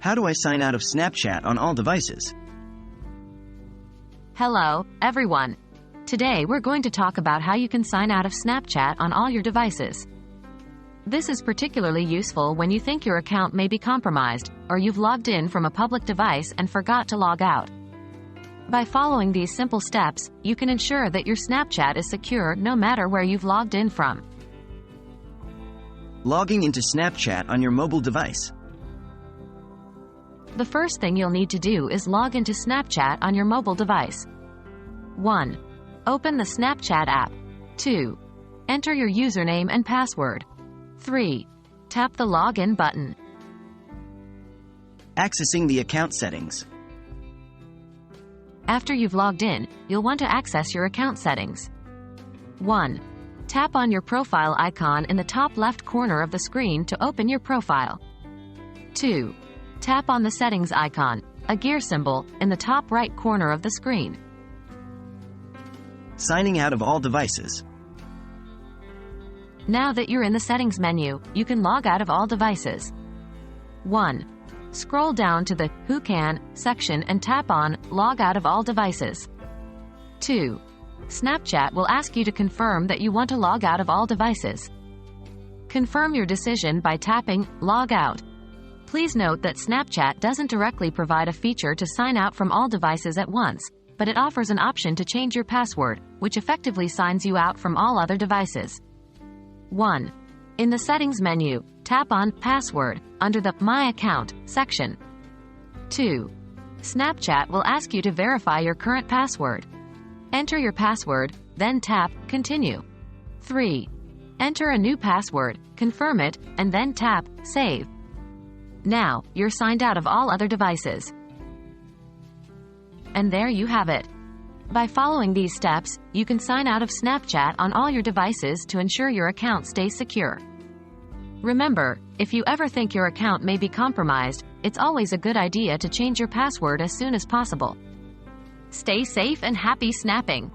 How do I sign out of Snapchat on all devices? Hello, everyone. Today we're going to talk about how you can sign out of Snapchat on all your devices. This is particularly useful when you think your account may be compromised, or you've logged in from a public device and forgot to log out. By following these simple steps, you can ensure that your Snapchat is secure no matter where you've logged in from. Logging into Snapchat on your mobile device. The first thing you'll need to do is log into Snapchat on your mobile device. 1. Open the Snapchat app. 2. Enter your username and password. 3. Tap the Login button. Accessing the account settings. After you've logged in, you'll want to access your account settings. 1. Tap on your profile icon in the top left corner of the screen to open your profile. 2. Tap on the settings icon, a gear symbol, in the top right corner of the screen. Signing out of all devices. Now that you're in the settings menu, you can log out of all devices. 1. Scroll down to the Who Can section and tap on Log out of all devices. 2. Snapchat will ask you to confirm that you want to log out of all devices. Confirm your decision by tapping Log out. Please note that Snapchat doesn't directly provide a feature to sign out from all devices at once, but it offers an option to change your password, which effectively signs you out from all other devices. 1. In the Settings menu, tap on Password under the My Account section. 2. Snapchat will ask you to verify your current password. Enter your password, then tap Continue. 3. Enter a new password, confirm it, and then tap Save. Now, you're signed out of all other devices. And there you have it. By following these steps, you can sign out of Snapchat on all your devices to ensure your account stays secure. Remember, if you ever think your account may be compromised, it's always a good idea to change your password as soon as possible. Stay safe and happy snapping!